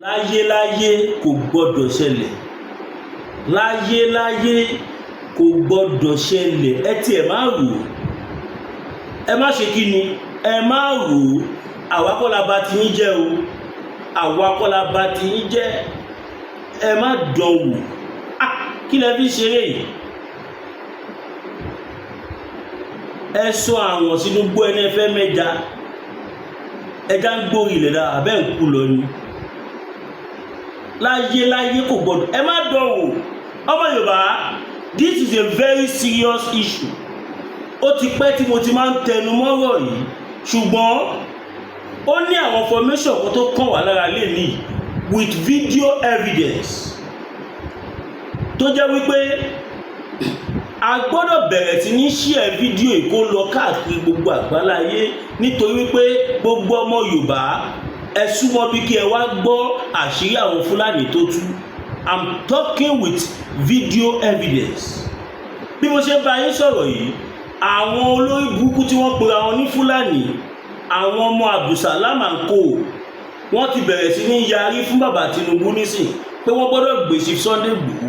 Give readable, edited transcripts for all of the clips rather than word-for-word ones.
láyéláyé kò gbọdọ̀ ṣẹlẹ̀, láyéláyé kò gbọdọ̀ ṣẹlẹ̀. Ẹ tí ẹ má rò ó, ẹ má ṣe kí ni, ẹ má rò ó. Àwa kọ́ la bà ti yín jẹ́ o, àwa kọ́ la bà ti yín jẹ́. Ẹ má dán wò. Kí lẹ fi ṣeré yìí? Ẹ sọ àwọn sínú gbọ́ ẹni ẹ fẹ́ mẹ́ja, ẹja ń gbórí ilẹ̀ dáa abẹ́ ń kú lọ ni. Láyéláyé kò gbọdọ̀, ẹ má dán wò. Ọmọ Yorùbá, this is a very serious issue. Ó ti pẹ́ tí mo ti máa ń tẹnu mọ́rọ̀ yìí, ṣùgbọ́n ó ní àwọn formation kan tó kàn wá lára lẹ́nìí with video evidence tó jẹ́ wípé a gbọ́dọ̀ bẹ̀rẹ̀ sí ní share fídíò yìí kó lọ káàkiri gbogbo àgbáláyé, nítorí wípé gbogbo ọmọ Yorùbá ẹ súnmọ́ bí kí ẹ wá gbọ́ àṣírí àwọn Fúlàní tó tú. I'm talking with video evidence. Bí mo ṣe bá yín sọ̀rọ̀ yìí, àwọn olórí burúkú tí wọ́n pera wọn ní Fúlàní, àwọn ọmọ Abdulsalam and co, wọ́n ti bẹ̀rẹ̀ sí ní yarí fún bàbá Tinubu nísìn pé wọ́n gbọ́dọ̀ gbé Chief Sunday Igboho.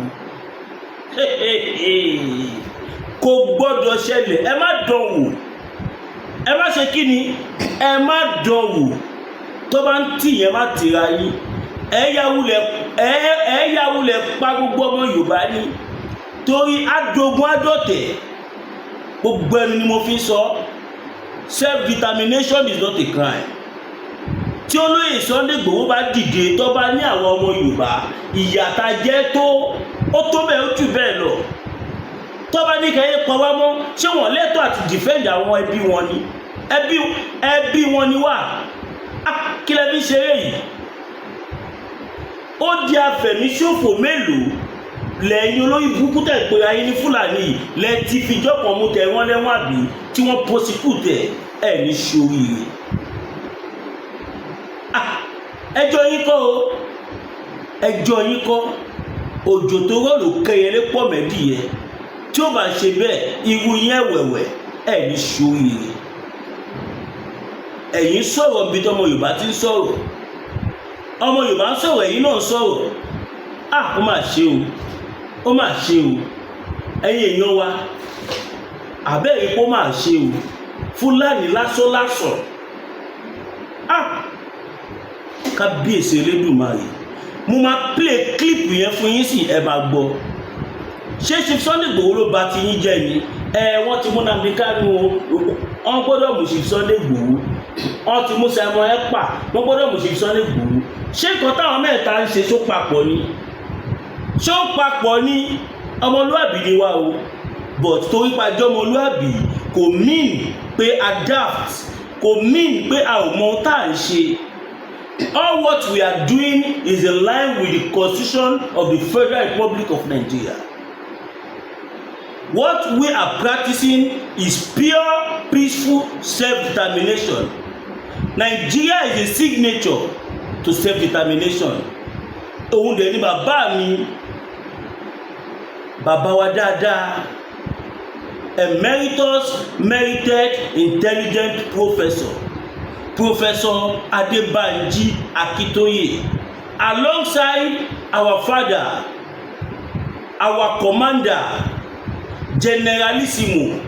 Kò gbọ́dọ̀ ṣẹlẹ̀. Ẹ má dán wò, ẹ má ṣe kí ni, ẹ má dán wò. Tó bá ń tì yẹn má tìra yín. Ẹ yá wulẹ̀ pa gbogbo ọmọ Yorùbá ní, torí adogun adọ̀tẹ̀. Gbogbo ẹnu ni mo fi sọ, self-determination is not a crime. Tí olóyè Sunday Igboho bá dìde tó bá ní àwọn ọmọ Yorùbá ìyàtà jẹ́ tó, ó tó bẹ́ẹ̀ ó jù bẹ́ẹ̀ lọ. Tó bá ní kẹ́yẹ́ pa wá mọ́, ṣé wọ́n lẹ́tọ̀ọ́ àti defend àwọn ẹbí wọn ni? Ẹbí wọn ni wà. Kí lẹ fi ṣeré yìí? Ó di afẹ̀míṣòfò mélòó lẹ́yìn olórí burúkú tẹ̀ pé ayé ní Fúlàní lẹ ti fìjọ́ kan mú tẹ wọ́n lẹ́wọ̀n àbí tí wọ́n prosecute ẹ̀ ní ṣoríire. Ẹjọ́ yín kọ́ o, ẹjọ́ yín kọ́. Òjò tó rọ̀ ló kẹyẹlé pọ̀ mẹ́dìyẹ. Tí ó bá ṣe bẹ́ẹ̀, irú yẹn wẹ̀wẹ̀ ẹ̀ ní ṣoríire. Ẹ̀yin sọ̀rọ̀ bí tọmọ Yorùbá ti ń sọ̀rọ̀, ọmọ Yorùbá ń sọ̀rọ̀, ẹ̀yin náà ń sọ̀rọ̀. Ó mà ṣe o, ó mà ṣe o. Ẹ̀yin èèyàn wa, àbẹ́ẹ̀rí kó mà ṣe o. Fúlàní lásán. Kábíyèsí Elédùmarè. Mo máa play clip yẹn fún yín sí ẹ máa gbọ́. Ṣé Chief Sunday Igboho ló bà ti yín jẹ́ ni? Wọ́n ti mú Nnamdi Kanu o, wọ́n gbọ́dọ̀ mú Chief Sunday Igboho. Wọ́n ti mú Simon Ekpa, wọ́n gbọ́dọ̀ mú Chief Sunday Igboho. Ṣé nǹkan táwọn mẹ́ta ń ṣe ṣó papọ̀ ni? Ṣó papọ̀ ni? Ọmọlúàbí ni wá o, but torí pàjọ́ ọmọlúàbí kò mean pé adapt, kò mean pé a ò mọ ohun tá à ń ṣe. All what we are doing is in line with the Constitution of the Federal Republic of Nigeria. What we are practicing is pure, peaceful self-determination. Nigeria is a signature to self-determination. Òun dẹ̀ ni bàbá mi, bàbá wa dáadáa, emeritus merited intelligent Professor Adebanji Akintoye, alongside our father, our commander, Generalissimo,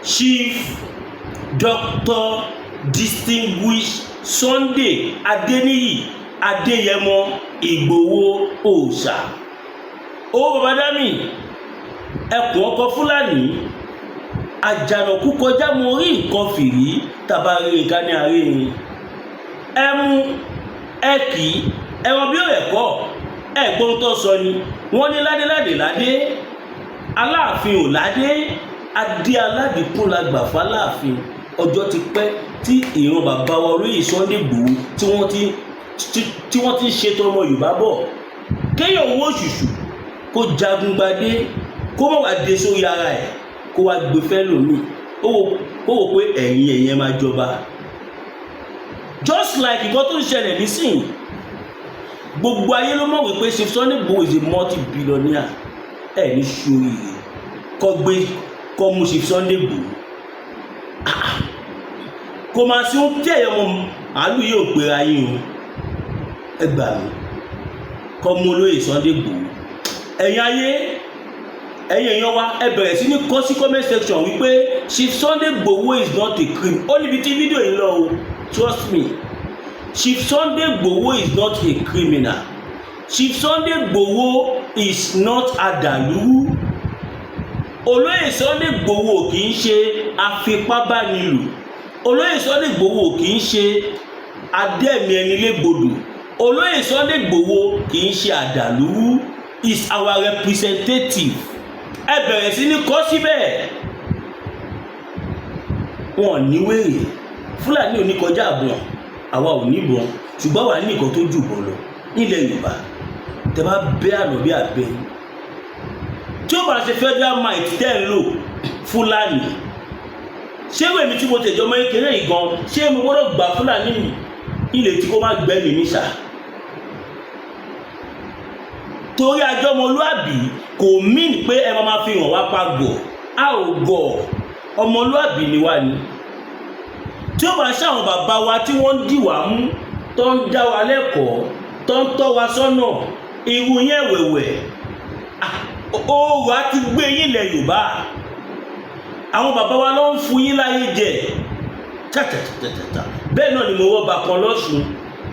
Chief Dr. Distinguished Sunday Adeniyi Adeyemo Igboho Òòṣà. Bàbá Dami, ẹkùn ọkọ Fúlàní, àjànàkú kọjá mo rí nǹkan fìrí tàbá rí nǹkan ní àárín. Ẹ mú ẹkì ẹwọn bí ó ẹ̀kọ́ ẹ̀gbọ́n tó sọ ni wọ́n ní ládé Aláàfin ò ládé, adé aládìkún la gbà fáláàfin. Ọjọ́ ti pẹ́ tí ìran bàbá wa olóyè Sunday Igboho tí wọ́n ti ń ṣètò ọmọ Yorùbá bọ̀. Kéèyàn owó òṣùṣù kó jagun gbadé, kó mọ̀ wá dé sórí ara ẹ̀, kó wá gbé fẹ́ lómi, ó wò pé ẹ̀yin máa jọba. Just like nǹkan tó ń ṣẹlẹ̀ nísìnyí, gbogbo ayé ló mọ̀ wípé Chief Sunday Igboho is a multi-billionaire. Ẹ̀ ní ṣoríire kọ́ mú Chief Sunday Igboho. Kò máa sí ohun tí ẹ̀yọ́ mọ̀ àlù yóò pera yín o. ẹ gbà mí kọ́ mú olóyè Sunday Igboho. Ẹ̀yin ayé ẹ̀yin èèyàn wa ẹ bẹ̀rẹ̀ sí ní kọ sí comment section wípé Chief Sunday Igboho is not a criminal. Ó níbi tí fídíò yìí lọ o, trust me. Chief Sunday Igboho is not a criminal. Chief Sunday Igboho is not adalu. Olóyè Sunday Igboho kì í ṣe afipábánilò. Olóyè Sunday Igboho kì í ṣe adẹ́mi ẹni légbodò. Olóyè Sunday Igboho kì í ṣe àdàlú, is our representative. Ẹ bẹ̀rẹ̀ sí ní kọ́ síbẹ̀. Wọ́n ní wèrè Fúlàní ò ní kọjá àbọ̀n, àwa ò ní ìbọn, ṣùgbọ́n wà ní nǹkan tó jù bọ́ lọ nílẹ̀ Yorùbá. Tẹ bá bẹ́ àlọ́ bí abẹ́ tí ó bá ṣe federal might tẹ́ ń lò Fúlàní, ṣé wèmí tí mo tẹ̀jọ́ mọ́ kékeré yìí gan, ṣé mo gbọ́dọ̀ gbà Fúlàní mi ilé tí kò má gbẹ́mìí ní ṣá? Torí ajọ́mọlúàbí kò mean pé ẹ máa fi hàn wá pa gọ̀, a ò gọ̀, ọmọlúàbí ni wá ni. Tí ó bá ṣàwọn bàbá wa tí wọ́n ń dì wá mú, tó ń dá wa lẹ́kọ̀ọ́, tó ń tọ́ wa sọ́nà, irú yẹn wẹ̀wẹ̀, oòrùn á ti gbé yín lẹ̀ Yorùbá. Àwọn bàbá wa ló ń fún yín láyé jẹ tàtàtàtàtà. Bẹ́ẹ̀ náà ni mo wọ́ bá kan lọ́sùn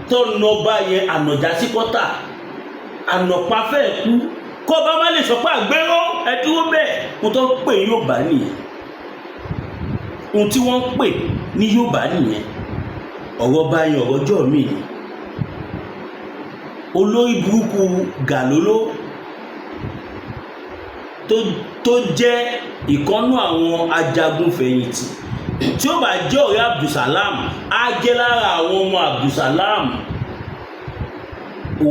tó ń nà bá yẹn ànàjà sí kọ́tà, ànàpá fẹ́ kú kọ́ bá má lè sọ pé àgbéró ẹ dúró bẹ́ẹ̀. Mo tó ń pè ní Yorùbá nìyẹn, ohun tí wọ́n ń pè ní Yorùbá nìyẹn. Ọ̀rọ̀ bá yẹn ọ̀rọ̀ jọ̀ mí ni. Olórí burúkú Gàlóló tó jẹ́ ìkọ́nú àwọn ajagun fẹ̀yìntì, tí ó bá jẹ́ ọ̀rẹ́ Abdulsalam á jẹ́ lára àwọn ọmọ Abdulsalam,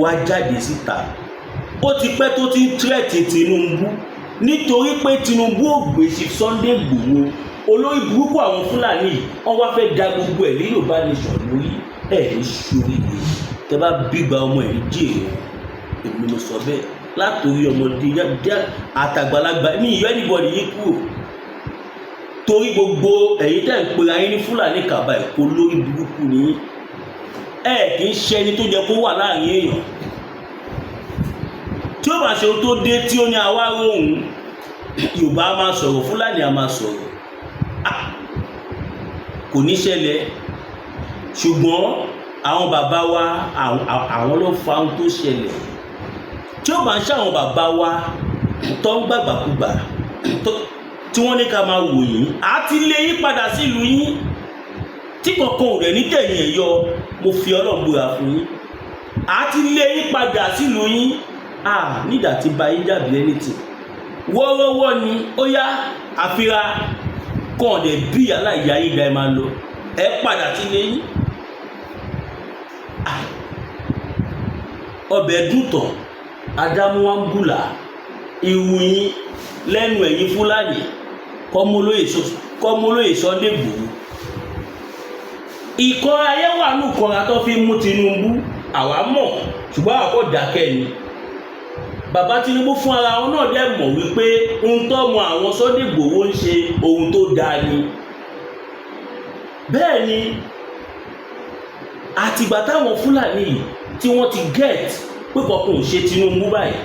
wá jáde síta. Ó ti pẹ́ tó ti ń tírẹ̀tì Tinubu nítorí pé Tinubu ò gbé Chief Sunday Igboho. Olórí burúkú àwọn Fúlàní wọ́n wá fẹ́ da gbogbo ẹ̀ ní Yorùbá nation lórí ẹ̀ ní ṣoríire. Tẹ bá bígba ọmọ ẹ̀ ní jèrè, èmi ló sọ bẹ́ẹ̀. Látòrí ọmọdé àtàgbàlagbà ní ìyọ́ anybody yìí kúrò. Torí gbogbo ẹ̀yin tẹ́ ń pera yín ní Fúlàní kàbá ẹ̀kọ́ lórí burúkú ni ẹ̀ kì í ṣe ẹni tó jẹ kó wà láàrin èèyàn. Tí ó bá ṣe ohun tó dé tí ó ní àwárò òun, Yorùbá á máa sọ̀rọ̀, Fúlàní á máa sọ̀rọ̀. Kò ní ṣẹlẹ̀. Ṣùgbọ́n àwọn bàbá wa àwọn ló fa ohun tó ṣẹlẹ̀. Tí ó bá ń ṣàwọn bàbá wa tó ń gbàgbàkúgbà tí wọ́n ní ká máa wò yín, á ti lé yín padà sílùú yín tí kankan ò rẹ̀ ní tẹ̀yìn ẹ̀ yọ. Mo fi Ọlọ́run búra fún yín, á ti lé yín padà sílùú yín. Nígbà tí bá yín dàbí ẹni tì wọ́ọ́rọ́wọ́ ni ó yá àfira kàn ọ̀dẹ̀ bí aláìyá yín ga ẹ máa lọ, ẹ padà sí lé yín. Ọbẹ̀ dùtọ̀ Adamu wa ń bùlà ìwù yín lẹ́nu ẹ̀yin Fúlàní kọ́mọlóyè Sunday Igboho. Ìkọ́ra ayé wà ní ìkọ́ra tó fi mú Tinubu, àwa mọ̀, ṣùgbọ́n àkọ́ dákẹ́ ni. Bàbá Tinubu fún ara wọn náà dẹ̀ mọ̀ wípé ohun tó mọ àwọn Sunday Igboho ń ṣe ohun tó dáa ni. Bẹ́ẹ̀ ni àtìgbà táwọn Fúlàní yìí tí wọ́n ti get pé kọ̀ọ̀kan ò ṣe Tinubu báyìí,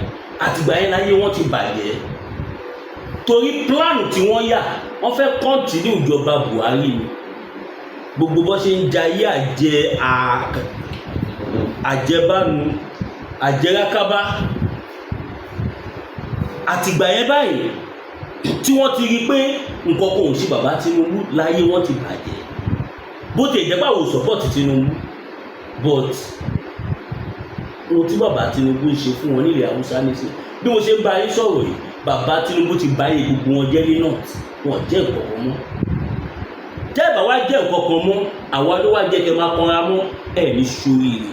àtìgbà yẹn láyé wọ́n ti bàjẹ́. Torí plan tí wọ́n yà, wọ́n fẹ́ continue ìjọba Buhari ni. Gbogbo bó ṣe ń jayé àjẹbánu àjẹrákábá. Àtìgbà yẹn báyìí tí wọ́n ti rí pé nǹkan kan ò ṣe bàbá Tinubu, láyé wọ́n ti bàjẹ́. Bó ti jẹ́ báwo support Tinubu, but ohun tí bàbá Tinubu ń ṣe fún wọn nílẹ̀ Haúsá nísìn, bí mo ṣe ń bá yín sọ̀rọ̀ yìí, bàbá Tinubu ti báyé gbogbo wọn jẹ́ ní north, wọn jẹ́ nǹkan kan mọ́. Tẹ́ ẹ bá wá jẹ́ nǹkan kan mọ́, àwa ló wá jẹ́ kẹ́ máa kanra mọ́, ẹ̀ ní ṣoríire.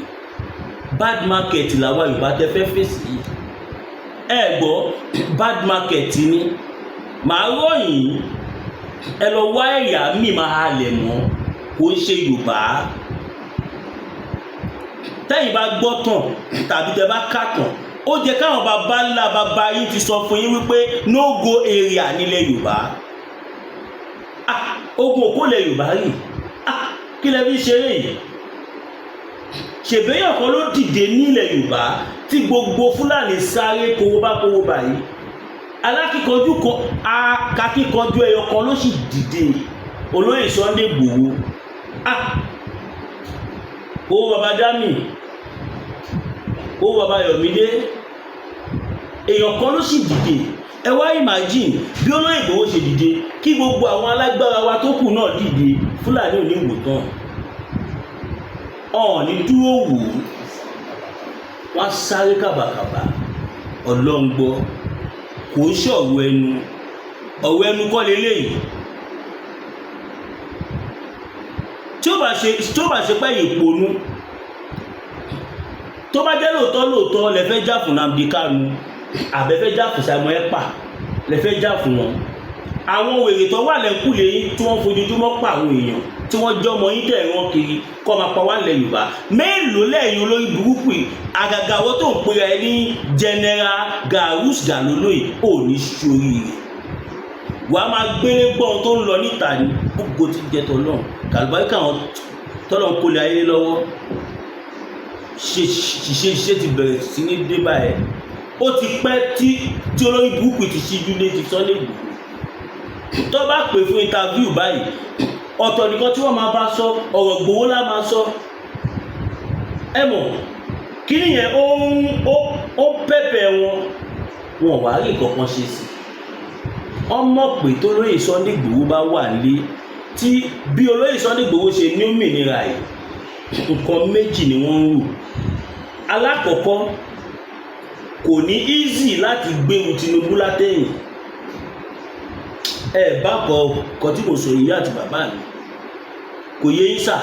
Bad market làwa Yorùbá tẹ fẹ́ fèsì yìí. Ẹ gbọ́, bad market ni. Màá ròyìn ẹ lọ wá ẹ̀yà míì máa halẹ̀ mọ́, kò ń ṣe Yorùbá. Tẹ́yìn bá gbọ́ tàn tàbí tẹ́ bá kà tàn, ó jẹ́ káwọn bàbá ńlá bàbá yín ti sọ fún yín wípé no go area nílẹ̀ Yorùbá. Ogun òkú lẹ̀ Yorùbá rí. Kí lẹ fi ṣeré yìí? ṣèbéyàn kan ló dìde nílẹ̀ Yorùbá tí gbogbo Fúlàní sáré kówó báyìí. Alákíkanjú kan akíkanjú ẹyọ kan ló sì dìde, olóyè Sunday Igboho. Owó baba Dami, owó baba Yomide, èèyàn kan ló sì dìde. Ẹ wá imagine bí olóyè Igboho ṣe dìde kí gbogbo àwọn alágbára wa tó kù náà dìde, Fúlàní ò ní wò tán. Ní dúró wò wọ́n sáré kàbàkàbà. Ọlọ́ngbọ́ kò ń ṣọ̀rọ̀ ẹnu, ọ̀rọ̀ ẹnu kọ́ leléyìí. Tí ó bá ṣe pé ìpònú, tó bá jẹ́ lóòótọ́ lẹ fẹ́ jà fún Nnamdi Kanu àbẹ́fẹ́ jà fún Simon Ekpa, lẹ fẹ́ jà fún wọn. Àwọn wèrè tó wà lẹ́kùlé yín tí wọ́n fojoojúmọ́ pa àwọn èèyàn tí wọ́n jọmọ yín tẹ̀ wọ́n kiri kọ́ máa pa wá nílẹ̀ Yorùbá. Mélòó lẹ́yìn olórí burúkú yìí, àgàgà wọ́n tó ń pera ẹ ní General Garus Galolo yìí ò ní sórí rẹ̀. Wàá máa gbélé gbọ́n tó ń lọ níta ní gbogbo ti jẹ́ tọ́lọ́run. Kàlùbáríkà àwọn tọ́lọ́run kó lé ayé lọ́wọ́. Ṣe ti bẹ̀rẹ̀ sí ní dé báyẹn. Ó ti pẹ́ tí olórí burúkú ti ṣíjú lé ti Sunday Igboho. Tó bá pè fún interview báyìí, ọ̀tọ̀ nìkan tí wọ́n máa bá sọ, ọ̀rọ̀ Igboho lá máa sọ. Ẹ mọ̀ kí nìyẹn ó pẹ́pẹ́ wọn wá rí kankan ṣe sí. Ọmọ pé tó lóyè Sunday Igboho bá wà nílé, tí bí olóyè Sunday Igboho ṣe ní òmìnira yìí, nǹkan méjì ni wọ́n ń rò. Alákọ̀ọ́kọ́, kò ní easy láti gbéwu Tinubu látẹ̀yìn. Bá kọ tí mo sọ ìyá àti bàbá mi kò yé yín sà,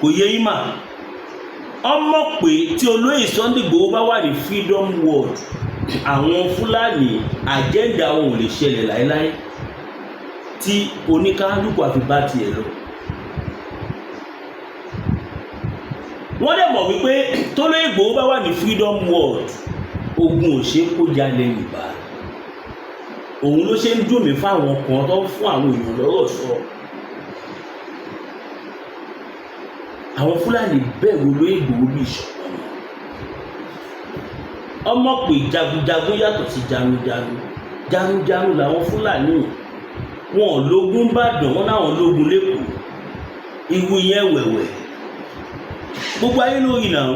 kò yé yín mà. Ọmọ pé tí olóyè Sunday Igboho bá wà ní freedom world, àwọn Fúlàní àjẹ́ndà wọn ò lè ṣẹlẹ̀ láéláé tí oníkálùkù àfi bá tiẹ̀ lọ. Wọ́n dẹ̀ mọ̀ wípé tólóyè Igboho bá wà ní freedom world, ogun ò ṣe kó jalè Yorùbá. Òun ló ṣe ń dùn mí fáwọn kan tó ń fún àwọn èèyàn lọ́rọ̀ sọ. Àwọn Fúlàní bẹ̀rù olóyè Igboho bí ìṣọ̀kan. Ọmọ pé jagunjagun yàtọ̀ sí jagunjagun làwọn Fúlàní. Wọn ò lógun Ìbàdàn, wọn náà lógun l'Ékòó. Irú yẹn wẹ̀wẹ̀. Gbogbo ayé lórí náà,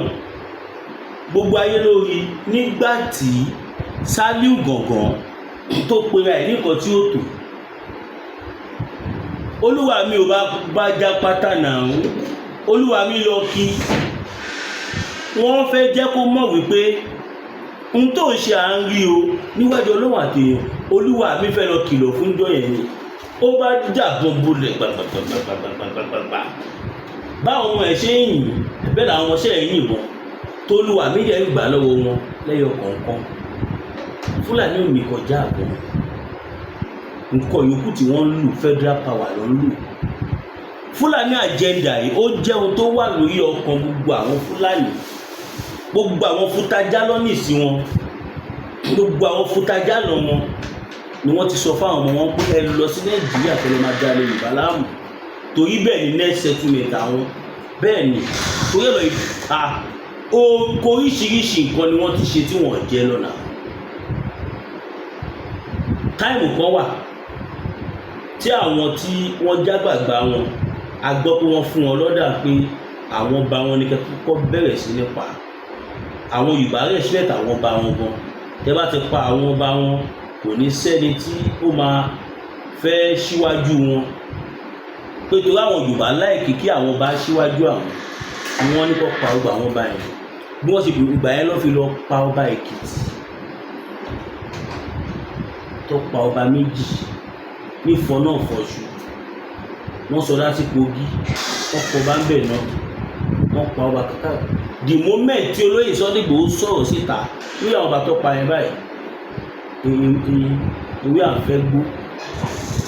gbogbo ayé lórí nígbà tí Sàlíù Gàngàn tó pera ẹ̀ nìkan tí ó tò. Olúwa mi ò bá já pátá náà, olúwa mi lọ kí. Wọ́n fẹ́ jẹ́ kó mọ̀ wípé n tó ń ṣe à ń rí o níwájú Ọlọ́run àtèèyàn. Olúwa mi fẹ́ lọ kìlọ̀ fún jọ́ yẹn ni. Ó bá jà gan bolẹ̀ gbàgbàgbàgbàgbàgbà. Báwọn ọmọ ẹ̀ ṣe ń yìn bẹ́ẹ̀ làwọn ọmọ ṣe ń yìn wọn. Tolúwa mi jẹ́ ìgbà lọ́wọ́ wọn lẹ́yọ kọ̀ọ̀kan. Fúlàní ò ní kọjá àbọ̀. Nǹkan yòókù tí wọ́n ń lù federal power ló ń lù. Fúlàní agenda yìí ó jẹ́ ohun tó wà lórí ọkàn gbogbo àwọn Fúlàní. Gbogbo àwọn Fútajá lọ́nì sí wọn. Gbogbo àwọn Fútajá lọ wọn ni wọ́n ti sọ fáwọn ọmọ wọn pé ẹ lọ sí Nàìjíríà tó lọ máa dá lé Yorùbá láàmú. Torí bẹ́ẹ̀ ni next settlement àwọn. Bẹ́ẹ̀ ni torí oríṣiríṣi nǹkan ni wọ́n ti ṣe tí wọ́n jẹ́ lọ́nà. Táìmù kan wà tí àwọn tí wọ́n jágbàgbà wọn, a gbọ́ pé wọ́n fún wọn lọ́dà pé àwọn bá wọn ní kẹ́kọ̀ọ́ bẹ̀rẹ̀ sí ní pa. Àwọn Yorùbá respect àwọn bá wọn gan. Tẹ́ bá ti pa àwọn bá wọn, kò ní sẹ́ni tí ó máa fẹ́ síwájú wọn. Pé torí àwọn Yorùbá láìkí kí àwọn bá síwájú àwọn ní kó pa ọgbà àwọn bá yẹn. Bí wọ́n sì gbà yẹn lọ́ fi lọ pa ọba Èkìtì. Tó pa ọba méjì ní Ìfọ̀ náà fọ̀ṣù. Wọ́n sọ láti Kogi, wọ́n kọ bá ń bẹ̀ náà, wọ́n pa ọba kàkà. The moment tí olóyè Sunday Igboho sọ̀rọ̀ síta lórí àwọn ọba tó pa yẹn báyìí, ìwé àfẹ́ gbó.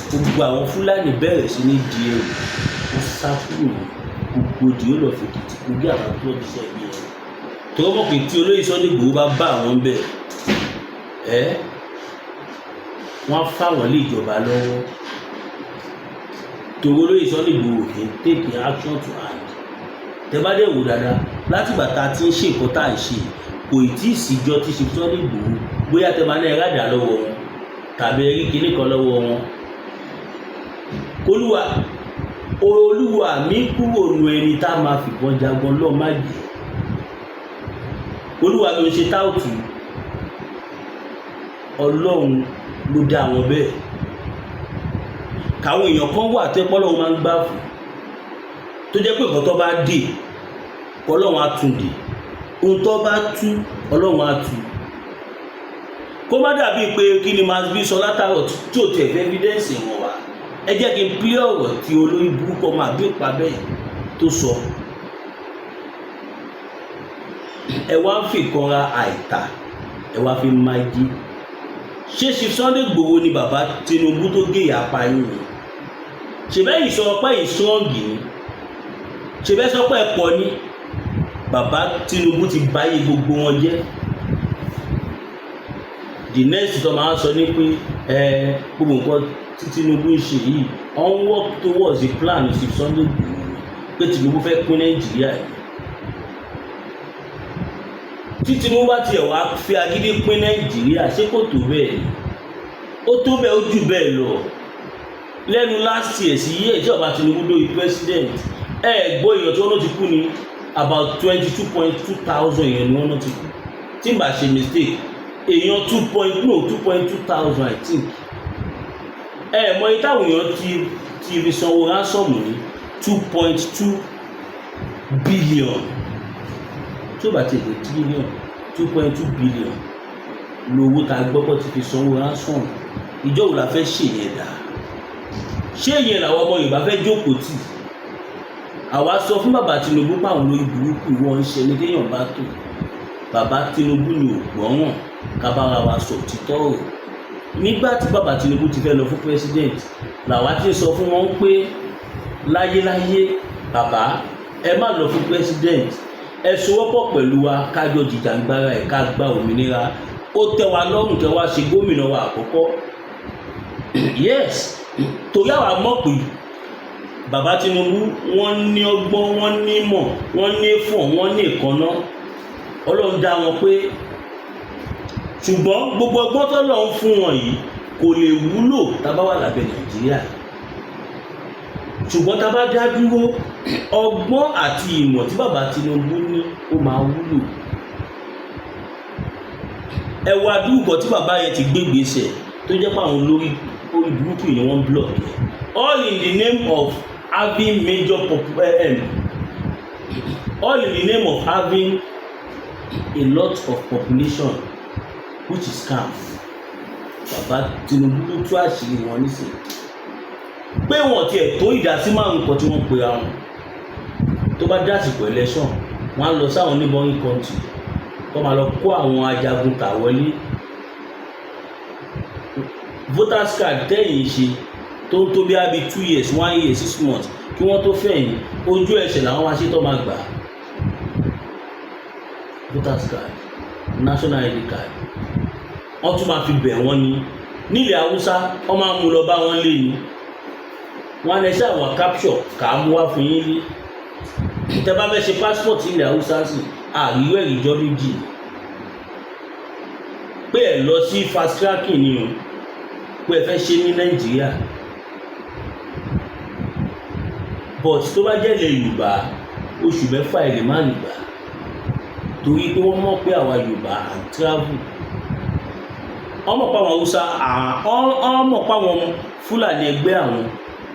Gbogbo àwọn Fúlàní bẹ̀rẹ̀ sí ní di ẹrù. Wọ́n sá kúrò gbogbo di ó lọ fi Èkìtì, Kogi àtàwọn tó ti ṣẹ́ bí ẹ̀. Tó mọ̀ pé tí olóyè Sunday Igboho bá àwọn bẹ̀ wọ́n fáwọn lé ìjọba lọ́wọ́. Torí olóyè Sunday Igboho kì í take action to hand. tẹ bá dẹ̀ wò dáadáa láti ìgbà tá a ti ń ṣe nǹkan tá à ń ṣe kò tí ì síjọ́ tí ṣe Sunday Igboho bóyá tẹ máa ní ẹ rádà lọ́wọ́ wọn tàbí ẹ rí kinní kan lọ́wọ́ wọn. olúwa mi kúrò nu ẹni tá a máa fìbọn jagun lọ́ọ́ má jì. olúwa mi ò ṣe táùtù, ọlọ́run ló dá wọn bẹ́ẹ̀. káwọn èèyàn kan wà tẹ́ pọ́lọ́run máa ń gbà fún tó jẹ́ pé nǹkan tó bá dé ọlọ́run á tún dé, ohun tó bá tú ọlọ́run á tú. kó má dàbí pé kí ni máa bí sọ látàrọ̀ tí ò tẹ̀ fẹ́ evidence wọn wá. ẹ jẹ́ kí n pílé ọ̀rọ̀ tí olórí burúkú ọmọ àbí ìpa bẹ́ẹ̀ tó sọ. ẹ wá ń fi ìkanra àìtà ẹ wá fi máa jí. ṣé Sunday Igboho ni bàbá Tinubu tó gé ìyapa yín ni? ṣèbẹ́ ìsọpẹ́ ìsọ́ọ̀gì ni? ṣèbẹ́ sọpẹ́ ẹ̀pọ̀ ni? bàbá Tinubu ti báyé gbogbo wọn jẹ́. the next tó máa ń sọ ní pé gbogbo nǹkan tí Tinubu ń ṣe yìí on work towards the plan of Sunday Igboho pé Tinubu fẹ́ pín Nàìjíríà yìí. tí Tinubu bá tiẹ̀ wá fi agídí pín Nàìjíríà ṣé kò tó bẹ́ẹ̀? ó tó bẹ́ẹ̀, ó jù bẹ́ẹ̀ lọ. lẹ́nu last year sí yíyẹ ìjọba Tinubu lórí president gbọ́ èèyàn tí wọ́n ti kú ní about 22.2 thousand èèyàn ni wọ́n ti kú tí n bá ṣe mistake èèyàn 2.2 thousand I think. mọ iye táwọn èèyàn ti fi sanwó ransom ní 2.2 billion tí ó bá ti lè trillion 2.2 billion lówó tá a gbọ́pọ̀ ti fi sanwó ransom. ìjọ wo la fẹ́ ṣèyẹn dà? ṣé ìyẹn làwọn ọmọ Yorùbá fẹ́ jókòó tì? àwa sọ fún bàbá Tinubu páwọn lórí burúkú wọn ń ṣe ní kéèyàn bá tó. bàbá Tinubu ni ò gbọ́ràn kábàárà wa sọ òtítọ́ ọ̀rọ̀. nígbà tí bàbá Tinubu ti fẹ́ lọ fún president làwa ti sọ fún wọn pé láyéláyé bàbá ẹ má lọ fún president, ẹ sowọ́pọ̀ pẹ̀lú wa kájọ jìjàngbara ẹ̀ ká gba òmìnira. ó tẹ́ wa lọ́rùn kẹ́ wá ṣe gómìnà wa àkọ́kọ́. yes, torí àwa mọ̀ pé bàbá Tinubu wọ́n ní ọgbọ́n, wọ́n ní ìmọ̀, wọ́n ní ẹ̀fọ́n, wọ́n ní ìkànnà. Ọlọ́run dá wọn pé ṣùgbọ́n gbogbo ọgbọ́n tó lọ́n fún wọn yìí kò lè wúlò tá bá wà lábẹ́ Nàìjíríà. ṣùgbọ́n tá bá dá dúró ọgbọ́n àti ìmọ̀ tí bàbá Tinubu ní ó máa wúlò. ẹ wá dúró tí bàbá yẹn ti gbé gbèsè tó jẹ́ pé àwọn olórí burúkú ni wọ́n block all in the name of having all in the name of having a lot of population which is scam. bàbá Tinubu ló tú àṣírí wọn nísìnyí pé wọn tiẹ̀ tó ìdásí márùn kan tí wọ́n pe àwọn tó bá dásìkò election wọ́n á lọ sáwọn neighboring country kó máa lọ kó àwọn ajagun tà wọlé. voters card tẹ́yìn ṣe tó ń tó bí i 2 years 1 year 6 months kí wọ́n tó fẹ̀yìn ojú ẹsẹ̀ làwọn máa ṣe tó máa gbà. voters card, national ID card wọ́n tún máa fi bẹ̀ wọ́n ní nílẹ̀ Haúsá wọ́n máa mú lọ bá wọn lé ní wọ́n á lè ṣe àwọn capture kà á mú wá fún yín lé. tẹ́ bá fẹ́ ṣe passport ilẹ̀ Haúsá sí àríwá ìjọ méjì pé ẹ lọ sí fast tracking ni o pé ẹ fẹ́ ṣe ní Nàìjíríà. but tó bá jẹ́ ilẹ̀ Yorùbá oṣù mẹ́fà ẹ̀ lè má nìgbà torí pé wọ́n mọ̀ pé àwa Yorùbá à ń travel. wọ́n mọ̀ pé àwọn Haúsá wọ́n mọ̀ pé àwọn Fúlàní ẹgbẹ́ àwọn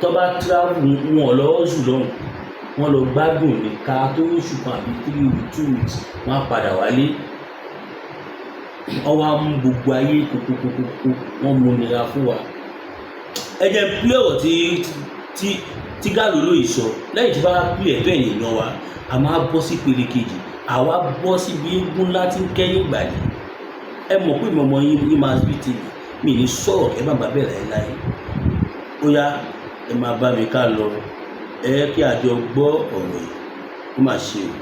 tó bá travel wọn lọ́wọ́ jù lọ́hùn wọ́n lọ gbádùn ní ká tó oṣù kan àbí 3 weeks 2 weeks wọ́n á padà wálé. wọ́n wá mú gbogbo ayé kókókókó wọ́n mú nira fún wa. ẹ jẹ́ pé ọ̀rọ̀ tí Gàlò lóye sọ lẹ́yìn tí bá pè ẹ̀ bẹ́ẹ̀ yẹn yan wa a máa bọ́ sí ìpele kejì àwa bọ́ síbi eégún láti ń kẹ́yìn ìgbàlè. ẹ mọ̀ pé ìmọ̀mọ́ yín máa bí tèmi mi ní sọ̀rọ̀ ẹ má bàa bẹ̀rẹ̀ láyé. ó yá ẹ máa bá mi ká lọ ẹ kí àjọ gbọ́ ọ̀rọ̀ yìí ó máa ṣe o.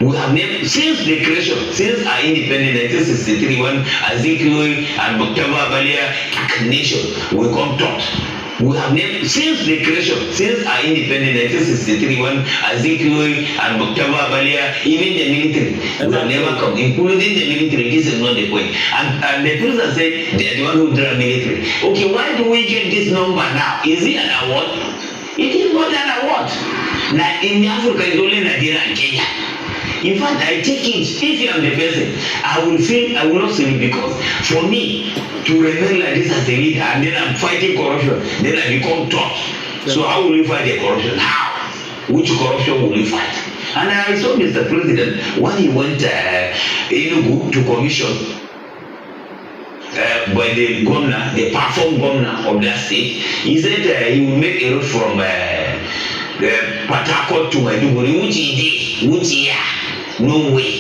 We have never, since the creation, since our independence, 1963, when Azikiwe and Buktava Balia nation, we come taught. We have never, since the creation, since our independence, 1963, when Azikiwe and Muktaba Balia, even the military, we have never come, including the military. This is not the point. And the president said they are the one who drive military. Okay, why do we get this number now? Is it an award? It is not an award. Now, in Africa, it's only Nigeria and Kenya. In fact, I take it, if I am the person, I will not say it, because for me to remain like this as a leader and then I'm fighting corruption, then I become tough. So how will you fight the corruption? How? Which corruption will you fight? And I saw Mr. President when he went Enugu to commission by the governor, the platform governor of that state. He said he will make a road from Port Harcourt to Maiduguri, which he did, which year? No way.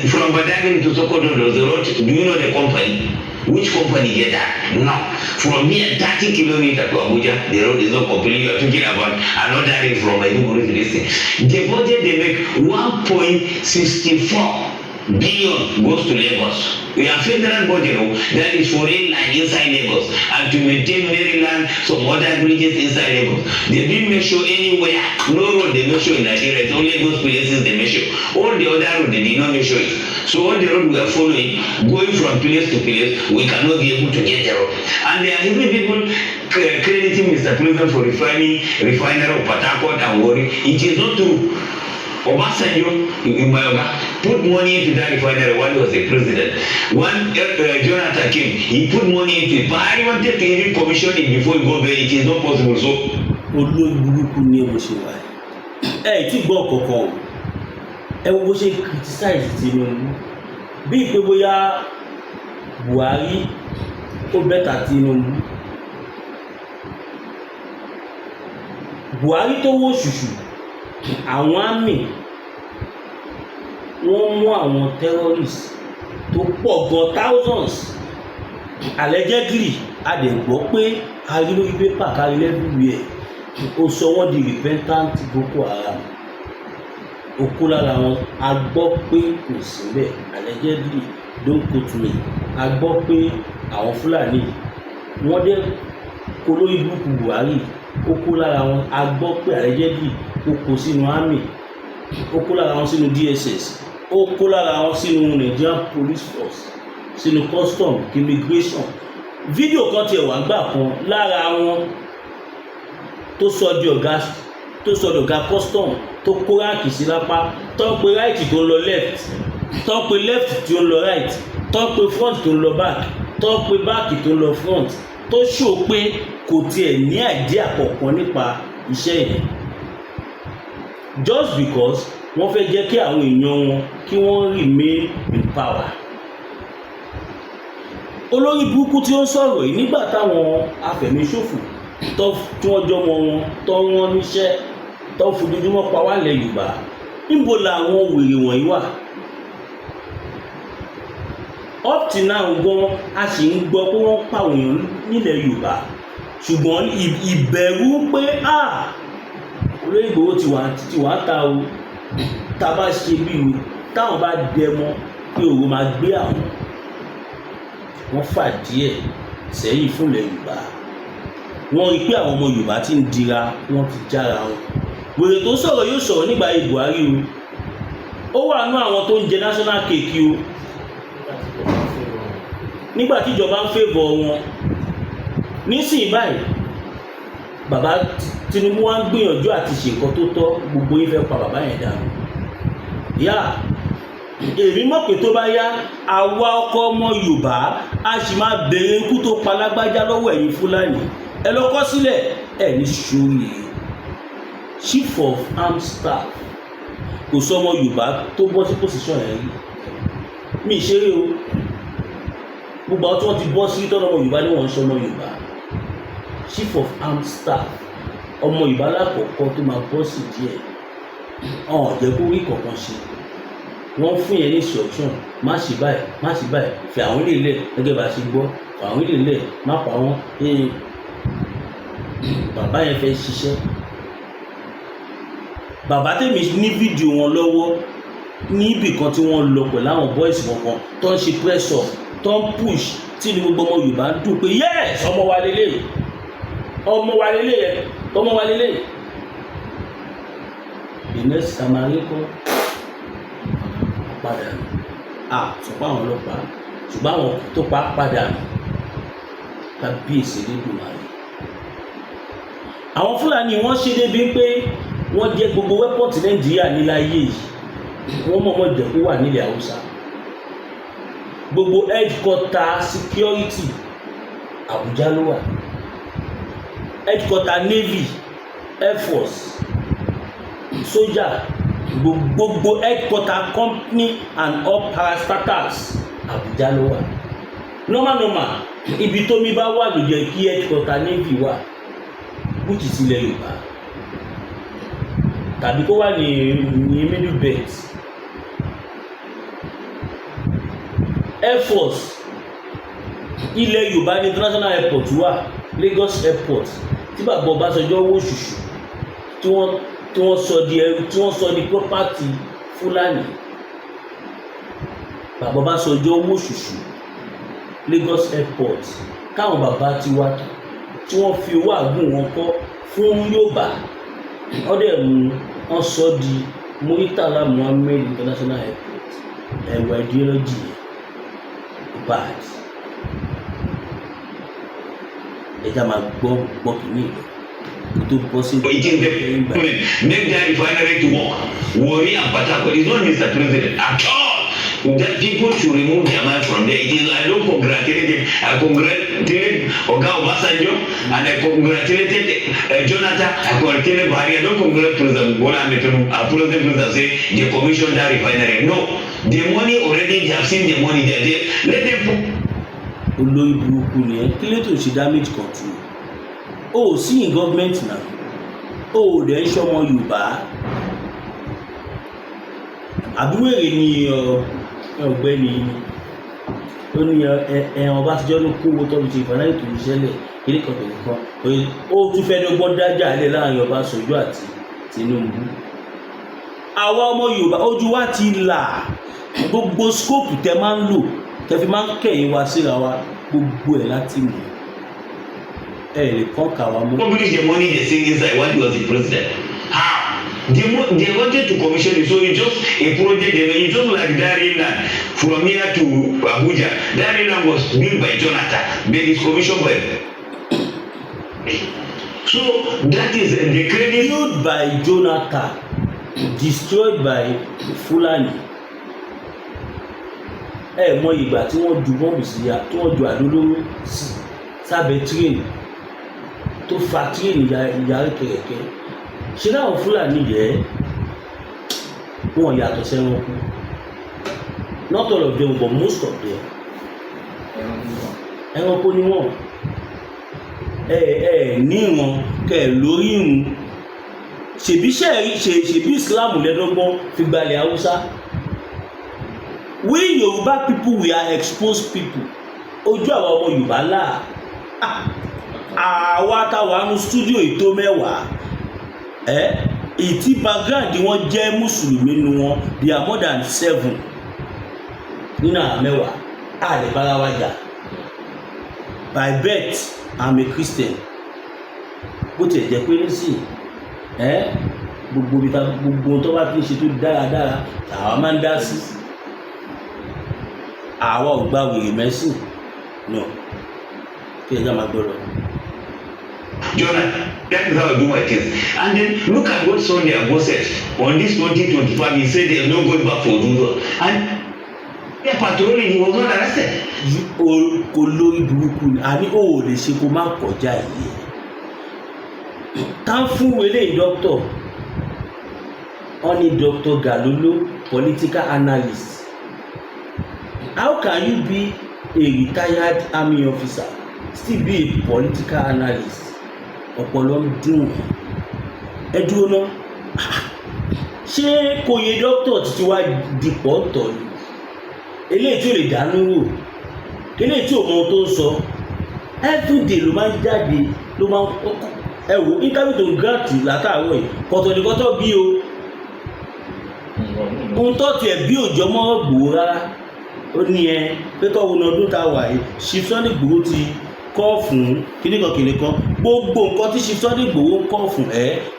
From Badagry to Sokoto, the road, do you know the company? Which company get that? No. From here, 30 kilometers to Abuja, the road is not complete. You are talking about another road from Maiduguri to this thing. The budget they make 1.64 billion goes to Lagos. We have federal budget that is for rail line inside Lagos and to maintain Maryland, some other bridges inside Lagos. They didn't measure anywhere. No road they measure in Nigeria. It's only those places they measure. All the other road they did not measure it. So all the road we are following, going from place to place, we cannot be able to get the road. And there are even people crediting Mr. President for refinery of Port Harcourt and Warri. It is not true. Obasanjo in Mayoga put money into that refinery when he was a president. When Jonathan came, he put money into it. But I wanted to even commission it before he got there. It is not possible. So, olóògbé ní ẹ bó ṣe wà ẹ tí gbọ́ kankan o ẹ wo bó ṣe criticize Tinubu bí pé bóyá Buhari ó bẹ́tà Tinubu. Buhari tó wó ṣùṣù àwọn àmì wọ́n mú àwọn terrorists tó pọ̀ gan thousands allegedly a dẹ̀ gbọ́ pé a rí lórí pépà kárí lẹ́bùrú ẹ̀ ó sọ wọ́n di repentant Boko Haram ó kó lára wọn a gbọ́ pé kò síbẹ̀ allegedly don't quote me a gbọ́ pé àwọn Fúlàní wọ́n dẹ̀ kó lórí burúkú Buhari ó kó lára wọn a gbọ́ pé allegedly ó kó sínú army ó kó lára wọn sínú DSS ó kó lára wọn sínú Nigerian Police Force sínú custom immigration fídíò kan tiẹ̀ wá gbà kan lára wọn tó sọ di ọ̀gá custom tó kó ráàkì sí lápá tó ń pe right tó ń lọ left tó ń pe left tó ń lọ right tó ń pe front tó ń lọ back tó ń pe back tó ń lọ front tó ṣó pé kò tiẹ̀ ní idea kankan nípa iṣẹ́ yẹn just because wọ́n fẹ́ jẹ́ kí àwọn èèyàn wọn kí wọ́n remain in power. Olórí burúkú tí ó ń sọ̀rọ̀ yìí nígbà táwọn afẹ̀míṣòfò tí wọ́n jọmọ wọn tó wọ́n níṣẹ́ tó fojoojúmọ́ pa wá lẹ̀ Yorùbá níbo làwọn wèrè wọ̀nyí wà. Up till now gan a sì ń gbọ́ pé wọ́n pa àwọn èèyàn nílẹ̀ Yorùbá ṣùgbọ́n ìbẹ̀rù pé olórí Ìgbòho ti wà ta o tá a bá ṣe bí o táwọn bá dẹmọ pé òru máa gbé àwọn wọ́n fà díẹ̀ sẹ́yìn fúnlẹ̀ Yorùbá wọ́n rí pé àwọn ọmọ Yorùbá ti ń dira wọ́n ti jára wọn wèrè tó sọ̀rọ̀ yóò sọ̀rọ̀ nígbà Buhari o ó wà nú àwọn tó ń jẹ national cake o nígbà tí ìjọba ń favour wọn nísìnyí báyìí bàbá Tinubu wá ń gbìyànjú àti ṣe nǹkan tó tọ́ gbogbo yín fẹ́ pa bàbá yẹn dànù yá èmi mọ̀ pé tó bá yá àwa ọkọ ọmọ Yorùbá a sì máa bẹ̀rẹ̀ ikú tó pa Lágbájá lọ́wọ́ ẹ̀yin Fúlàní ẹ lọ kọ sílẹ̀ ẹ ní sórí Chief of Armed Staff kò sọ ọmọ Yorùbá tó bọ́ sí position yẹn rí mi ìṣeré o gbogbo àwọn tí wọ́n ti bọ́ sí tọ́nà ọmọ Yorùbá ni wọ́n ń sọ ọmọ Yorùbá Chief of Armed Staff ọmọ Yorùbá lákọ̀ọ́kọ́ tó máa bọ́ sí díẹ̀ ọ̀hún jẹ́ kó rí kọ̀ọ̀kan ṣe wọ́n fún yẹn ní instruction má ṣe báyìí fi àwọn ilé ilẹ̀ gẹ́gẹ́ bá ṣe gbọ́ àwọn ilé ilẹ̀ má pa wọ́n bàbá yẹn fẹ́ ṣiṣẹ́ bàbá tèmi ní fídíò wọn lọ́wọ́ ní ibì kan tí wọ́n lọ pẹ̀lú àwọn boys kankan tó ń ṣe press up tó ń push tí ní gbogbo ọmọ Yorùbá ń dùn pé yes ọmọ wa lélẹ̀ ọmọ wa lélẹ̀ ìná sàmárì kọ́ padà nù sọpọ̀ àwọn ọlọ́pàá ṣùgbọ́n àwọn tó padà nù kábíyèsí lẹ́dùnmáà rẹ̀. àwọn Fúlàní wọ́n ṣe débi pé wọ́n jẹ́ gbogbo wẹ́pọ̀tì Nàìjíríà níláyé yìí wọ́n mọ̀mọ́ jẹ́ kó wà nílẹ̀ Haúsá gbogbo headquarter security Abuja ló wà headquarter Navy Air Force sójà gbogbo headquarter company and all parastatals Abuja ló wà normal ibi tómi bá wà ló jẹ́ kí headquarter Navy wà which is ilẹ̀ Yorùbá tàbí kó wà ní middle belt. Air Force ilẹ̀ Yorùbá ní international airport wà Lagos airport tí bàbá Ọbásanjọ́ wó ṣùṣù tí wọ́n sọ di property Fúlàní bàbá Ọbásanjọ́ wó ṣùṣù Lagos airport káwọn bàbá ti wá tí wọ́n fi owó àgùn wọn kọ́ fún Yorùbá wọ́n sọ di Muritala Muhammed international airport ẹ̀wà ideology bad ẹja máa gbọ́ kìíní tó bọ́ sí. It is the government make that refinery to work. Warri and Port Harcourt is not Mr. President at all. That people should remove their mind from there. It is, I don't congratulate him. I congratulate Oga Obasanjo and I congratulated Jonathan. I congratulated Buhari. I don't congratulate President Bola Ahmed Tinubu. President say they commissioned that refinery. No, the money already, they have seen the money there. Let them put. Olórí burúkú ni ẹ kí ló tó ṣe damage control o sí in government náà o dẹ̀ ń ṣọmọ Yorùbá àbúwèrè ni ọ̀gbẹ́ni ó ní ẹ̀hàn Ọbásanjọ́ ló kó owó tọ́bi ṣe ìfàlàyé tó ń ṣẹlẹ̀ kíní kan pẹ̀lú kan ó tún fẹ́ dọ́gbọ́n dájà lẹ̀ láàrin Ọbásanjọ́ àti Tinubu àwa ọmọ Yorùbá ojú wa ti là gbogbo scope tẹ máa ń lò tẹfi máa ń kẹ̀yìn wa síra wa gbogbo ẹ̀ láti mú lè kọ́ kà wá mú. Nobody the money they say inside when he was the president. How? They wanted to commission it, so it's just a project. It's just like Dari land from here to Abuja. Dari land was built by Jonathan, but it's commissioned by. So that is the credit. Built by Jonathan, destroyed by Fulani. Mọ ìgbà tí wọ́n ju bọ́ọ̀bù sí ya tí wọ́n ju àdólóró sábẹ́ tírèènì tó fa tírèènì ìyàrá kẹ̀kẹ́ ṣé láwọn Fúlàní yẹ wọ́n yàtọ̀ sẹ́wọ̀n kú not all of them but most of them ẹranko ni wọ́n ní wọn kẹ lórí ìrun ṣèbí Islam lẹ́dọ́gbọ́n fi gbalẹ̀ Haúsá. We Yoruba people, we are exposed people. Ojú àwa ọmọ Yorùbá là àwa táwa nú studio ètò mẹ́wàá ìtì background wọn jẹ́ mùsùlùmí nu wọn they are more than 7 nínú àmẹ́wàá àdìbára wájà by birth I'm a Christian bó tiẹ̀ jẹ́ pé nísìnyí gbogbo tó bá fi ṣe tó dáradára àwa máa ń dá sí. Àwa ò gba wèrè mẹ́sìn no kí ẹja máa gbọ́dọ̀. Jonathan, that is how I do my things. And then look at what Sunday Agbo said on this 2025. He said they are not going back for Oduduwa, and they are patrolling. He was not arrested. Kò lórí burúkú ni àní ó lè ṣe kó má kọjá yìí. Tá fún wẹlé dókítà wọ́n ní Dr. Galolo political analyst. How can you be a retired army officer still be a political analyst? Ọpọlọ ń dùn ẹ dúró náà ṣé kò yẹ dókítà títí wá dipò ọ̀tọ̀ ni eléyìí tí ò lè dánú wò eléyìí tí ò mọ ohun tó ń sọ everyday ló máa ń jáde ló máa ń wo interview tó ń gàtì látàárọ̀ yìí kọ̀tọ̀nìkọ́tọ̀ bí o ohun tó tiẹ̀ bí òjò mọ́ gbòó rárá ó ní pé tọ́wọ́ ní ọdún tá a wà yìí Chief Sunday Igboho kọ́ fún kìnìkan gbogbo nǹkan tí Chief Sunday Igboho ń kọ́ fún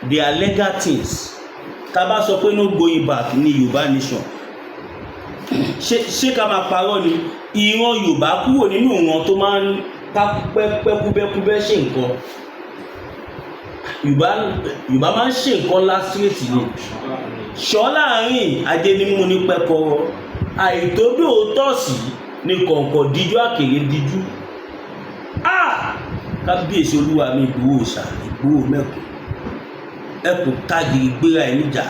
they are legal things. Tá a bá sọ pé no going back ní Yorùbá nation ṣé ká máa parọ́ ni ìran Yorùbá kúrò nínú ìran tó máa ń pẹ́kúbẹ́kúbẹ́ ṣe nǹkan. Yorùbá máa ń ṣe nǹkan lásìrètì ni ṣọ́ láàrin adénímú ní pẹ́kọ̀ọ́ àìtódò tọ́sí ní kọ̀ǹkọ̀ díjú àkèrè díjú. Kábíyèsí olúwa mi Ìgbòho ṣà Ìgbòho mẹ́kùn ẹkùn tágìrì gbéra ẹ̀ níjà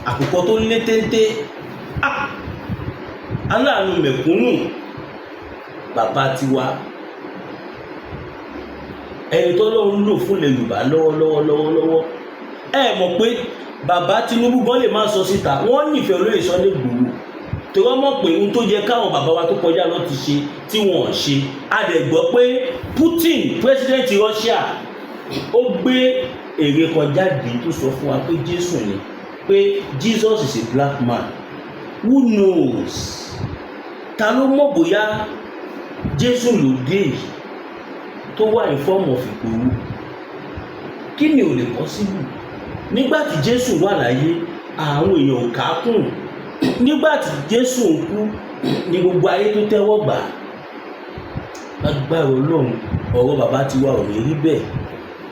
àkùkọ tó lé téńté aláàánú mẹ̀kúnnù bàbá tiwa ẹni tó lọ́run lò fún ilẹ̀ Yorùbá lọ́wọ́lọ́wọ́ mọ̀ pé bàbá Tinubu gan lè máa sọ síta wọ́n nífẹ̀ẹ́ olóyè Sunday Igboho tí wọ́n mọ̀ pé ohun tó yẹ káwọn bàbá wa tó kọjá lọ ti ṣe tí wọ́n ṣe. A dẹ̀ gbọ́ pé Putin president Russia ó gbé èrè kan jáde tó sọ fún wa pé Jésù ni pé Jesus is a black man. Who knows? Ta ló mọ̀ bóyá Jésù ló dé yìí tó wà in form of Ìgbòho? Kí ni ò lè possible? Nígbà tí Jésù wà láyé àwọn èèyàn ò kà á kùn. Nígbà tí Jésù ń kú ní gbogbo ayé tó tẹ́wọ́ gbà. Lágbára Ọlọ́run ọ̀rọ̀ bàbá tiwa ò ní rí bẹ́ẹ̀.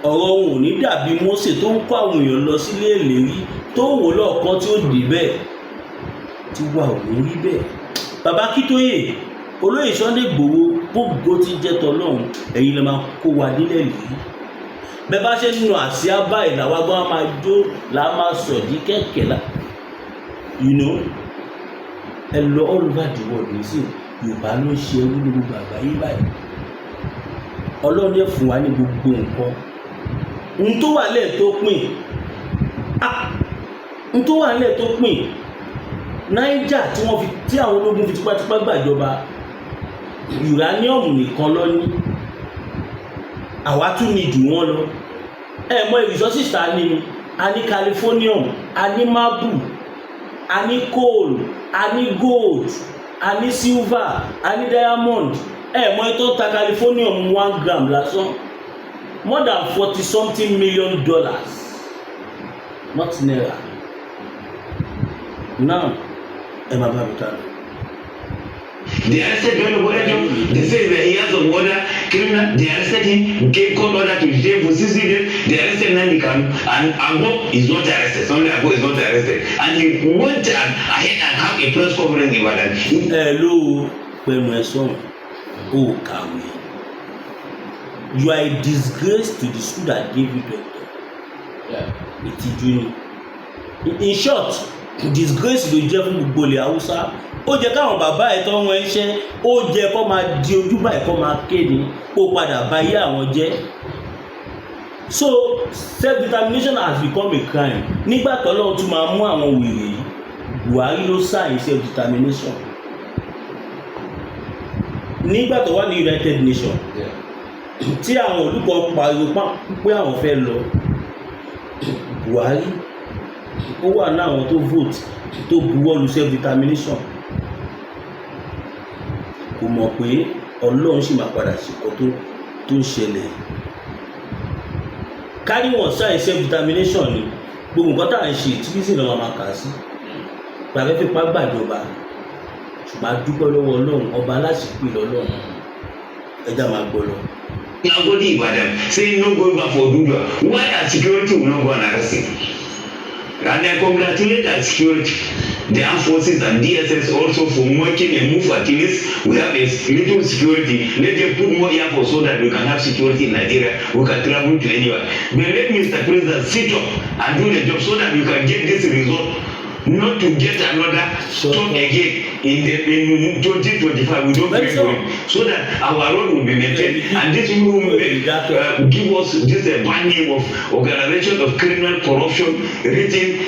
Ọ̀rọ̀ òun ò ní dàbí Mósè tó ń kó àwọn èèyàn lọ sílé ìlérí tó wò lọ́ọ̀kan tí ó dé bẹ́ẹ̀. Tiwa ò ní rí bẹ́ẹ̀. Bàbá Akíntóyè olóyè Sunday Igboho gbogbo ti jẹ́ tọ́lọ́run ẹ̀yin lè máa kó wa nílẹ̀ yìí. Bẹ́ẹ̀ bá ṣe nínú àsíá báyìí làwa gbọ́n máa jó là máa sọ̀dí kẹ̀kẹ́ là. Ẹ lọ all over the world nísìn Yorùbá ló ṣe ẹrú ní gbogbo àgbáyé báyìí. Ọlọ́run dẹ̀ fún wa ní gbogbo nǹkan. Ohun tó wà lẹ́ẹ̀ tó pín ohun tó wà lẹ́ẹ̀ tó pín Niger tí àwọn ológun fi tipátipá gbàjọba uranium nìkan lọ ní àwa tún ní jù wọ́n lọ. Mọ resources ta ni a ní californium, a ní marble, a ní coal, a ní gold, a ní silver, a ní diamond. Mọ ètò ta californium 1 gram lásán more than $40-something million, not naira. Now máa bá mi tán. They arrested Bello Bodejo. They say that he has a water criminal. They arrested him, gave court order to detain for 60 days. They arrested Nnamdi Kanu, and Agbo is not arrested. Sunday Agbo is not arrested. And he went ahead and have a press conference in Ibadan. Hello, pẹ̀lú ẹ̀sán, ó kàwé. You are a disgrace to the school that gave you doctor. Ìtìjú ni. In short, disgrace ló jẹ́ fún gbogbo ilẹ̀ Haúsá. Ó jẹ́ káwọn bàbá ẹ̀ tó wọn iṣẹ́ ó jẹ́ kó máa di ojú báyìí kó máa kéde kó padà bá yé àwọn jẹ́. So self-determination has become a crime. Nígbà tó lọ́wọ́ tún máa mú àwọn wèrè yìí Buhari ló sign self-determination. Nígbà tó wà ní United Nations tí àwọn olùkọ́ pariwo pé àwọn fẹ́ lọ Buhari ó wà ní àwọn tó vote tó buwọ́lu self-determination. Kò mọ̀ pé Ọlọ́run sì máa padà ṣèkọ́ tó ń ṣẹlẹ̀. Kárí wọn sign self-determination ni gbogbo nǹkan tá à ń ṣe tí bí sì lọ́wọ́ máa kà sí. Gbàgbé fipá gbàjọba ṣùgbọ́n a dúpẹ́ lọ́wọ́ Ọlọ́run ọba aláṣepé lọ́lọ́run ẹja máa gbọ́ lọ. Nobody Ibadan saying no going back for Oduduwa. Why are security will not go and arrest him? And I congratulate our security, the armed forces and DSS also for making a move at least. We have a little security. Let them put more air force so that we can have security in Nigeria. We can travel to anywhere. But let Mr. President sit up and do the job so that we can get this result. Not to get another stop again in 2025. We don't pray for it. So that our road will be maintained. And this will give us this bad name of organization of criminal corruption written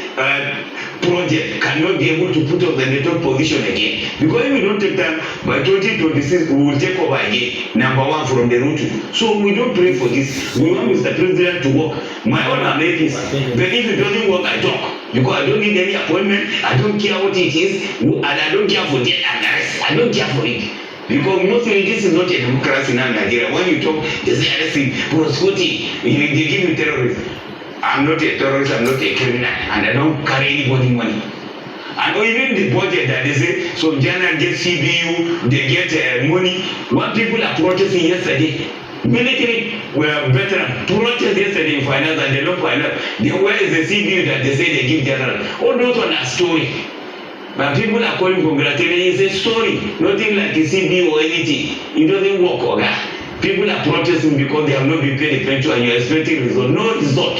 project cannot be able to put us in the top position again. Because if we don't take time, by 2026 we will take over again. Number one from the root. So we don't pray for this. We want Mr. President to work. My own amazing. But if it doesn't work, I talk. Because I don't need any appointment. I don't care what it is. And I don't care for death and arrest. I don't care for it. Because mostly this is not a democracy now in Nigeria. When you talk, they say arresting, prosecuting, they give you terrorists. I'm not a terrorist, I'm not a criminal, and I don't carry anybody money. And even the budget that they say, so general get CBU, they get money. What people are protesting yesterday, military were veteran protest yesterday in finance and they don't finance. Then where is the CBU that they say they give general? All those on a story. But people are calling congratulating, it's a story, nothing like a CBU or anything. It doesn't work, okay? People are protesting because they have not been paid a pension and you're expecting result. No result.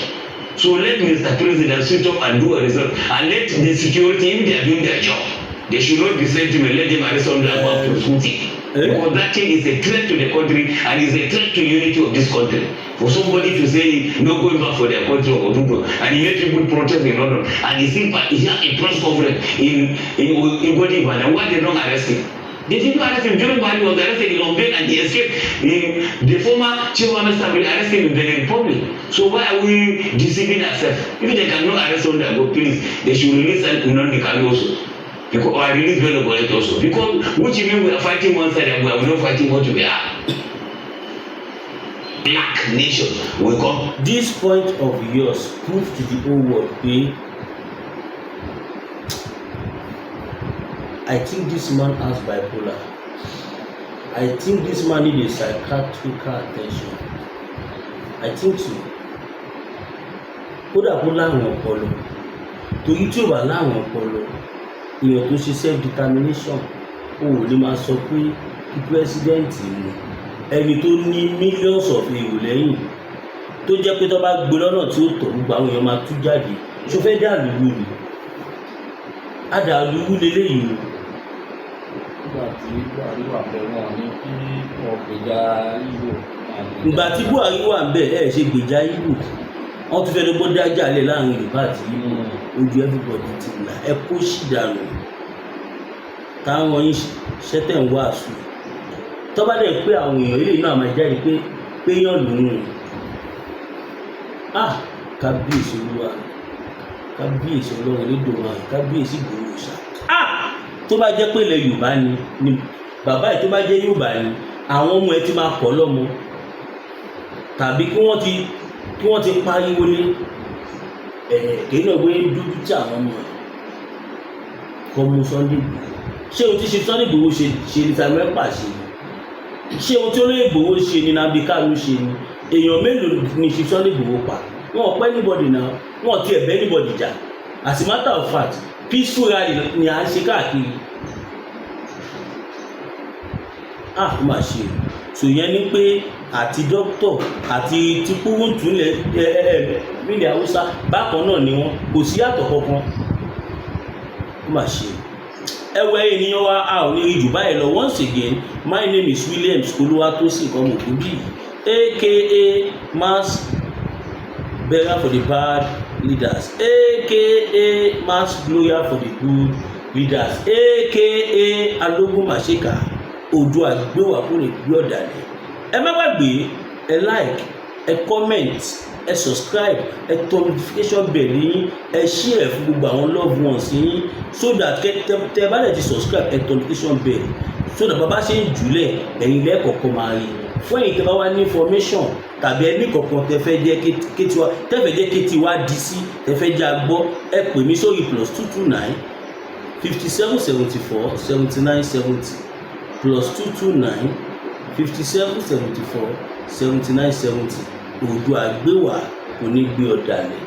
So let Mr. President sit up and do a result. And let the security, if they are doing their job, they should not be sent to me, let them arrest on that one for shooting. Because that thing is a threat to the country and is a threat to unity of this country. For somebody to say no going back for their country or do, and he made people protest in London, and he had a press conference in Godiva, and why they don't arrest him? They didn't arrest him. During while he was arrested in London and he escaped. The former chief of minister will arrest him in Benin Republic. So why are we deceiving ourselves? If they cannot arrest on that, please, they should release Nnamdi also. Because, or release Bello Bolet also. Because which means we are fighting one side and we are not fighting what we are. Black nation will come. This point of yours proves to the whole world, I think this man has bipolar. I think this man needs a psychiatrical attention. I think so. Kódà kó láwọn ọpọlọ. Torí tí ó bá láwọn ọpọlọ, èèyàn tó ṣe self-determination, ó ò lè máa sọ pé kí pírẹ́sídẹ́ǹtì ni ẹni tó ní millions of èrò lẹ́yìn tó jẹ́ pé tó bá gbé lọ́nà tí ó tọ̀ gbogbo àwọn èèyàn máa tú jáde. Ṣó fẹ́ dà lúwú ni? Á dà lúwú leléyìí o. Ìgbà tí Buhari wà ń bẹ̀ ẹ̀ ṣe gbèjà Ìgbò wọ́n tún fẹ́ ló gbọ́ dájà lẹ̀ láàrin Yorùbá àti Ìgbò ojú everybody ti là ẹ kó sì dànù táwọn yín ṣẹ́tẹ̀ ń wàásù tọ́ba dẹ̀ pé àwọn èèyàn ilé náà máa jáde pé péyàn lòun kábíyèsí olúwa kábíyèsí ọlọ́run lédòwà kábíyèsí gbòòrò ṣá tó bá jẹ́ pé ilẹ̀ Yorùbá ni bàbá ẹ̀ tó bá jẹ́ Yorùbá ni àwọn ọmọ ẹ̀ ti máa kọ́ lọ́mọ tàbí kí wọ́n ti pariwo lé kéyìn náà gbé dúdú tí àwọn ọmọ ẹ̀ kọ́ mú Sunday Igboho ṣé o ti ṣe Sunday Igboho ṣe ní Samuel Pàṣẹ ṣé o tí Olóyè Igboho ṣe ní Nnamdi Kanu ṣe ni èèyàn mélòó ni ṣe Sunday Igboho pa wọn ò pẹ́ anybody náà wọn ò tiẹ̀ bẹ́ anybody jà as a matter of fact peaceful rally ni à ń ṣe káàkiri ó mà ṣe so yẹn ni pé àti dókítọ̀ àti ti kúrúntù nílẹ̀ Haúsá bákan náà ni wọ́n kò sí yàtọ̀ kankan ó mà ṣe ẹwẹ́ ènìyàn wa a ò ní rí jù báyìí lọ. Once again, my name is Williams Olúwatósìn Ọmọkùnbí aka mass bearer for the bad leaders, aka mass gloria for the good leaders, aka alógún màṣíkà Oòduà gbéwà kó lè gbé ọ̀dàlẹ̀. Ẹ má gbàgbé ẹ like ẹ comment ẹ subscribe ẹ tọ notification bell yín ẹ share fún gbogbo àwọn loved ones yín so that tẹ bá lè ti subscribe ẹ tọ notification bell so that bàbá ṣe ń jùlẹ̀ ẹ̀yin lẹ́ẹ̀kọ̀ọ̀kan máa rí fún ẹ̀yin tẹ bá wá ní information tàbí ẹni kọ̀ọ̀kan tẹ fẹ́ jẹ́ kétí wá di sí tẹ fẹ́ jẹ́ agbọ́ ẹ pè mí sórí +229 57 74 79 70 +229 57 74 79 70 Oòduà gbéwà kò ní gbé ọ̀dàlẹ̀.